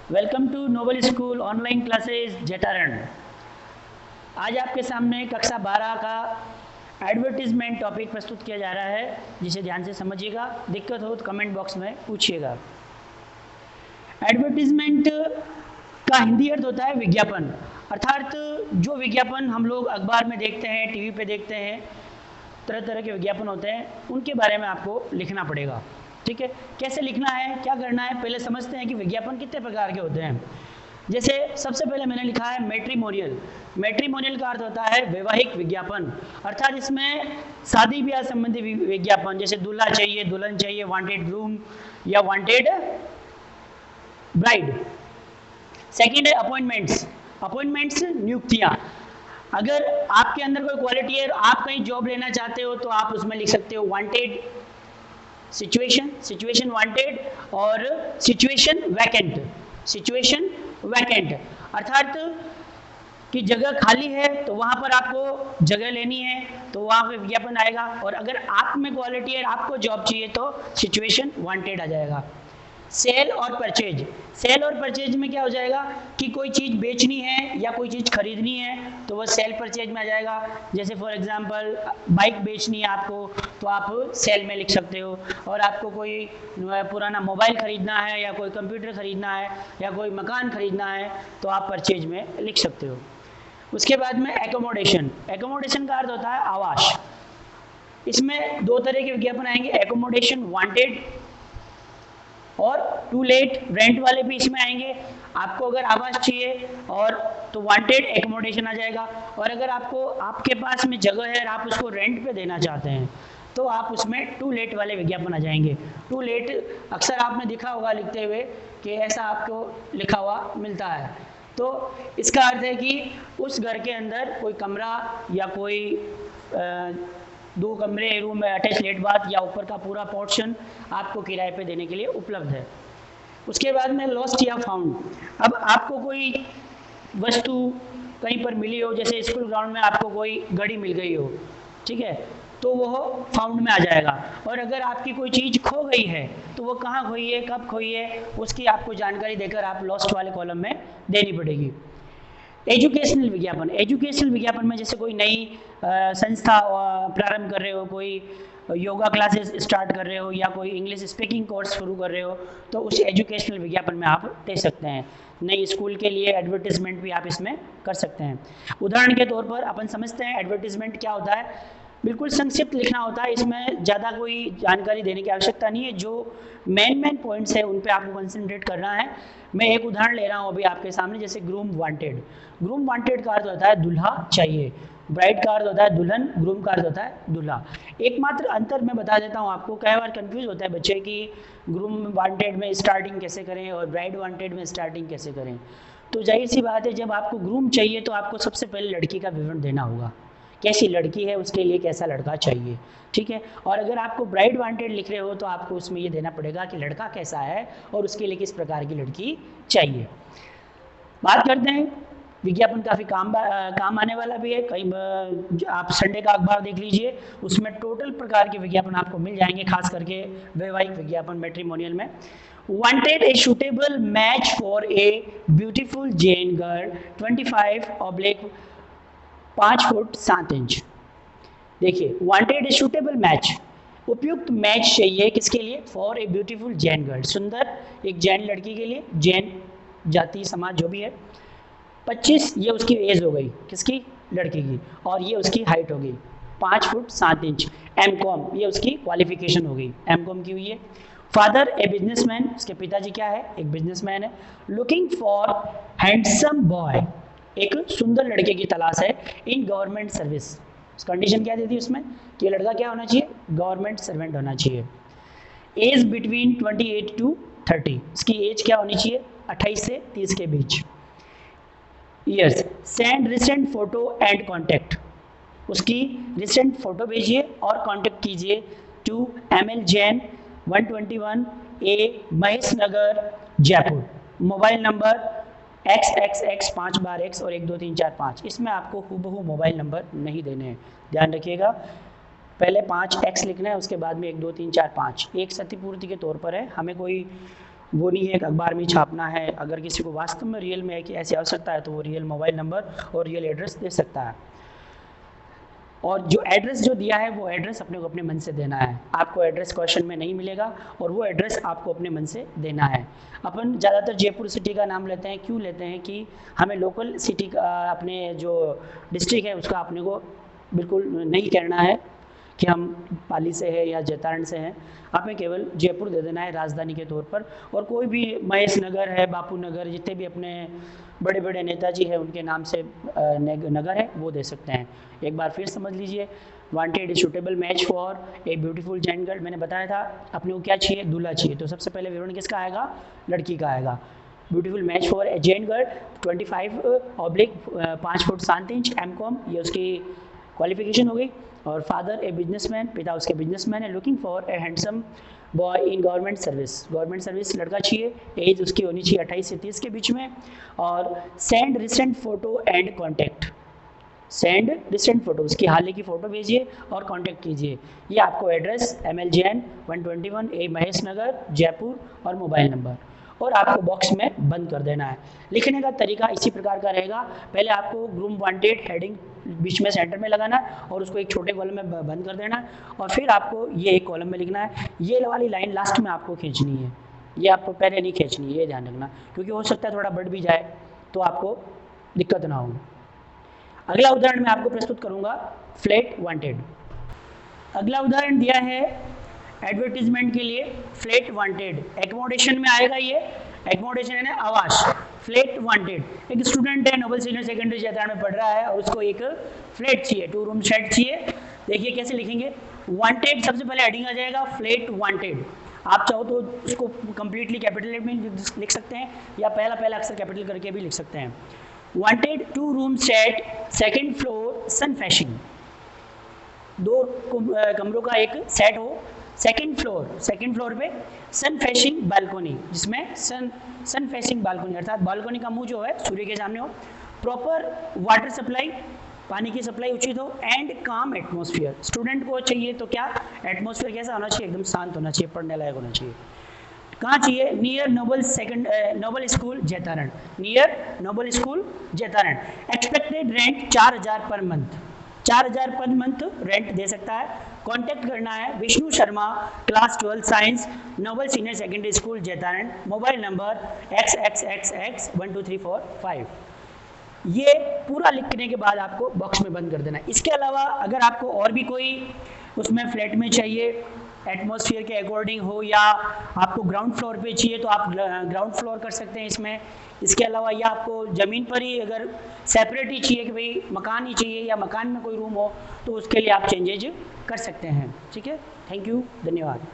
Welcome to Noble school online classes जटारण। आज आपके सामने कक्षा 12 का एडवर्टीजमेंट टॉपिक प्रस्तुत किया जा रहा है, जिसे ध्यान से समझिएगा। दिक्कत हो तो कमेंट बॉक्स में पूछिएगा। एडवर्टीजमेंट का हिंदी अर्थ होता है विज्ञापन, अर्थात जो विज्ञापन हम लोग अखबार में देखते हैं, टीवी पे देखते हैं, तरह तरह के विज्ञापन होते हैं, उनके बारे में आपको लिखना पड़ेगा। ठीक है, कैसे लिखना है, क्या करना है, पहले समझते हैं कि विज्ञापन कितने प्रकार के होते हैं। जैसे सबसे पहले मैंने लिखा है मैट्रिमोनियल। मैट्रिमोनियल का अर्थ होता है वैवाहिक विज्ञापन, अर्थात इसमें शादी ब्याह संबंधी विज्ञापन, जैसे दूल्हा चाहिए, दुल्हन चाहिए, वांटेड ग्रूम या वांटेड ब्राइड। सेकंड है अपॉइंटमेंट्स। अपॉइंटमेंट्स नियुक्तियां। अगर आपके अंदर कोई क्वालिटी है और आप कहीं जॉब लेना चाहते हो तो आप उसमें लिख सकते हो वांटेड सिचुएशन, सिचुएशन वांटेड, और सिचुएशन वैकेंट, सिचुएशन वैकेंट, अर्थात कि जगह खाली है तो वहां पर आपको जगह लेनी है तो वहां पे विज्ञापन आएगा। और अगर आप में क्वालिटी है, आपको जॉब चाहिए तो सिचुएशन वांटेड आ जाएगा। सेल और परचेज। सेल और परचेज में क्या हो जाएगा कि कोई चीज़ बेचनी है या कोई चीज़ खरीदनी है तो वह सेल परचेज में आ जाएगा। जैसे फॉर एग्जांपल बाइक बेचनी है आपको तो आप सेल में लिख सकते हो, और आपको कोई पुराना मोबाइल खरीदना है या कोई कंप्यूटर खरीदना है या कोई मकान खरीदना है तो आप परचेज में लिख सकते हो। उसके बाद में एकोमोडेशन। एकोमोडेशन का अर्थ होता है आवास। इसमें दो तरह के विज्ञापन आएंगे, एकोमोडेशन वांटेड और टू लेट। रेंट वाले भी इसमें आएंगे। आपको अगर आवास चाहिए और तो वांटेड एकोमोडेशन आ जाएगा, और अगर आपको आपके पास में जगह है और आप उसको रेंट पे देना चाहते हैं तो आप उसमें टू लेट वाले विज्ञापन आ जाएंगे। टू लेट अक्सर आपने देखा होगा लिखते हुए कि ऐसा आपको लिखा हुआ मिलता है। तो इसका अर्थ है कि उस घर के अंदर कोई कमरा या कोई दो कमरे, रूम में अटैच लेट बाथ या ऊपर का पूरा पोर्शन आपको किराए पे देने के लिए उपलब्ध है। उसके बाद में लॉस्ट या फाउंड। अब आपको कोई वस्तु कहीं पर मिली हो, जैसे स्कूल ग्राउंड में आपको कोई घड़ी मिल गई हो, ठीक है, तो वो फाउंड में आ जाएगा। और अगर आपकी कोई चीज़ खो गई है तो वो कहाँ खोई है, कब खोई है, उसकी आपको जानकारी देकर आप लॉस्ट वाले कॉलम में देनी पड़ेगी। एजुकेशनल विज्ञापन। एजुकेशनल विज्ञापन में जैसे कोई नई संस्था प्रारंभ कर रहे हो, कोई योगा क्लासेस स्टार्ट कर रहे हो या कोई इंग्लिश स्पीकिंग कोर्स शुरू कर रहे हो तो उस एजुकेशनल विज्ञापन में आप दे सकते हैं। नई स्कूल के लिए एडवर्टीजमेंट भी आप इसमें कर सकते हैं। उदाहरण के तौर पर अपन समझते हैं एडवर्टीजमेंट क्या होता है। बिल्कुल संक्षिप्त लिखना होता है, इसमें ज़्यादा कोई जानकारी देने की आवश्यकता नहीं है। जो मेन पॉइंट्स है उन पे आपको कंसंट्रेट करना है। मैं एक उदाहरण ले रहा हूँ अभी आपके सामने, जैसे ग्रूम वांटेड। ग्रूम वांटेड का अर्थ होता है दूल्हा चाहिए, ब्राइड का अर्थ होता है दुल्हन, ग्रूम का अर्थ होता है दूल्हा। एकमात्र अंतर मैं बता देता हूँ आपको, कई बार कंफ्यूज होता है बच्चे कि ग्रूम वांटेड में स्टार्टिंग कैसे करें और ब्राइड वांटेड में स्टार्टिंग कैसे करें। तो जाहिर सी बात है, जब आपको ग्रूम चाहिए तो आपको सबसे पहले लड़की का विवरण देना होगा, कैसी लड़की है, उसके लिए कैसा लड़का चाहिए, ठीक है। और अगर आपको ब्राइड वांटेड लिख रहे हो तो आपको उसमें ये देना पड़ेगा कि लड़का कैसा है और उसके लिए किस प्रकार की लड़की चाहिए। बात करते हैं, विज्ञापन काफ़ी काम आने वाला भी है। कई आप संडे का अखबार देख लीजिए, उसमें टोटल प्रकार के विज्ञापन आपको मिल जाएंगे, खास करके वैवाहिक विज्ञापन मैट्रिमोनियल में। Wanted a suitable match for a beautiful Jain girl 25/5 foot 7 inch. देखिए, वांटेड ए सुटेबल मैच, उपयुक्त मैच चाहिए किसके लिए, for a beautiful Jain girl, सुंदर एक जैन लड़की के लिए, जैन जाति समाज जो भी है। 25 ये उसकी एज हो गई, किसकी, लड़की की, और ये उसकी हाइट हो गई 5 फुट 7 इंच। एमकॉम ये उसकी क्वालिफिकेशन हो गई, एमकॉम की हुई है। फादर ए बिजनेसमैन, उसके पिताजी क्या है, एक बिजनेसमैन है। लुकिंग फॉर हैंडसम बॉय, एक सुंदर लड़के की तलाश है इन गवर्नमेंट सर्विस। कंडीशन क्या देती है उसमें कि लड़का क्या होना चाहिए, गवर्नमेंट सर्वेंट होना चाहिए। एज बिटवीन 28 to 30, इसकी एज क्या होनी चाहिए, 28 से 30 के बीच। Years, send recent photo and contact, उसकी रिसेंट फोटो भेजिए और कांटेक्ट कीजिए to ML Jain 121 A Mahesh Nagar Jaipur. Mobile number XXX 5 बार X और 1 2 3 4 5। इसमें आपको हूबहू मोबाइल नंबर नहीं देने हैं, ध्यान रखिएगा। पहले 5X लिखना है, उसके बाद में 1 2 3 4 5 एक क्षतिपूर्ति के तौर पर है। हमें कोई वो नहीं है कि अखबार में ही छापना है। अगर किसी को वास्तव में रियल में है कि ऐसी आवश्यकता है तो वो रियल मोबाइल नंबर और रियल एड्रेस दे सकता है। और जो एड्रेस जो दिया है वो एड्रेस अपने को अपने मन से देना है। आपको एड्रेस क्वेश्चन में नहीं मिलेगा और वो एड्रेस आपको अपने मन से देना है। अपन ज़्यादातर जयपुर सिटी का नाम लेते हैं, क्यों लेते हैं कि हमें लोकल सिटी का, अपने जो डिस्ट्रिक्ट है उसका अपने को बिल्कुल नहीं कहना है कि हम पाली से है या जैतारण से हैं। हमें केवल जयपुर दे देना है राजधानी के तौर पर। और कोई भी महेश नगर है, बापू नगर, जितने भी अपने बड़े बड़े नेताजी हैं उनके नाम से नगर है वो दे सकते हैं। एक बार फिर समझ लीजिए, wanted is suitable match for a beautiful Jain girl. मैंने बताया था अपने को क्या चाहिए, दूल्हा चाहिए, तो सबसे पहले विवरण किसका आएगा, लड़की का आएगा। Beautiful match for a Jain girl 25/5 foot 7 inch M.Com, ये उसकी क्वालिफिकेशन हो गई। और फादर ए बिजनेसमैन, पिता उसके बिजनेसमैन है। Looking for a handsome boy in government service, government service लड़का चाहिए। एज उसकी होनी चाहिए 28 से 30 के बीच में। और send recent photo and contact, send recent photo, उसकी हाल ही की फ़ोटो भेजिए और कांटेक्ट कीजिए। ये आपको address ML Jain 121 A Mahesh Nagar Jaipur और मोबाइल नंबर, और आपको बॉक्स में बंद कर देना है। लिखने का तरीका इसी प्रकार का रहेगा। पहले आपको ग्रूम वांटेड हेडिंग बीच में सेंटर में लगाना है और उसको एक छोटे कॉलम में बंद कर देना है, और फिर आपको ये एक कॉलम में लिखना है। ये वाली लाइन लास्ट में आपको खींचनी है, ये आपको पहले नहीं खींचनी है, ये ध्यान रखना, क्योंकि हो सकता है थोड़ा बढ़ भी जाए तो आपको दिक्कत ना हो। अगला उदाहरण मैं आपको प्रस्तुत करूंगा, फ्लैट वांटेड। अगला उदाहरण दिया है एडवर्टीजमेंट के लिए, फ्लैट वांटेड। एकोमोडेशन में आएगा, ये एकोमोडेशन है ना, आवास। फ्लैट वांटेड, एक स्टूडेंट है, नोबल सीनियर सेकेंडरी जैतारण में पढ़ रहा है और उसको एक फ्लैट चाहिए, 2 रूम सेट चाहिए। देखिए कैसे लिखेंगे, वांटेड सबसे पहले हेडिंग आ जाएगा फ्लैट वांटेड। आप चाहो तो उसको कंप्लीटली कैपिटल में लिख सकते हैं या पहला पहला अक्षर कैपिटल करके भी लिख सकते हैं। Wanted 2 room set, 2nd floor, sun facing, 2 कमरों का एक सेट हो, 2nd फ्लोर पे सन फैशिंग बालकोनी, जिसमें सन फैशिंग बालकोनी अर्थात बालकोनी का मुंह जो है सूर्य के सामने हो। प्रॉपर वाटर सप्लाई, पानी की सप्लाई उचित हो। एंड काम एटमॉस्फेयर, स्टूडेंट को चाहिए तो क्या एटमॉस्फेयर कैसा होना चाहिए, एकदम शांत होना चाहिए, पढ़ने लायक होना चाहिए। कहाँ चाहिए, near Noble School Jaitaran, near Noble School Jaitaran. Expected rent 4000 per month, 4000 per month rent दे सकता है। कांटेक्ट करना है Vishnu Sharma, class 12 science, Noble Senior Secondary School Jaitaran, mobile number XXXX 12345। ये पूरा लिखने के बाद आपको बॉक्स में बंद कर देना है। इसके अलावा अगर आपको और भी कोई उसमें फ्लैट में चाहिए, एटमॉस्फेयर के अकॉर्डिंग हो, या आपको ग्राउंड फ्लोर पे चाहिए तो आप ग्राउंड फ्लोर कर सकते हैं इसमें। इसके अलावा या आपको ज़मीन पर ही अगर सेपरेट ही चाहिए कि भाई मकान ही चाहिए या मकान में कोई रूम हो, तो उसके लिए आप चेंजेज कर सकते हैं। ठीक है, थैंक यू, धन्यवाद।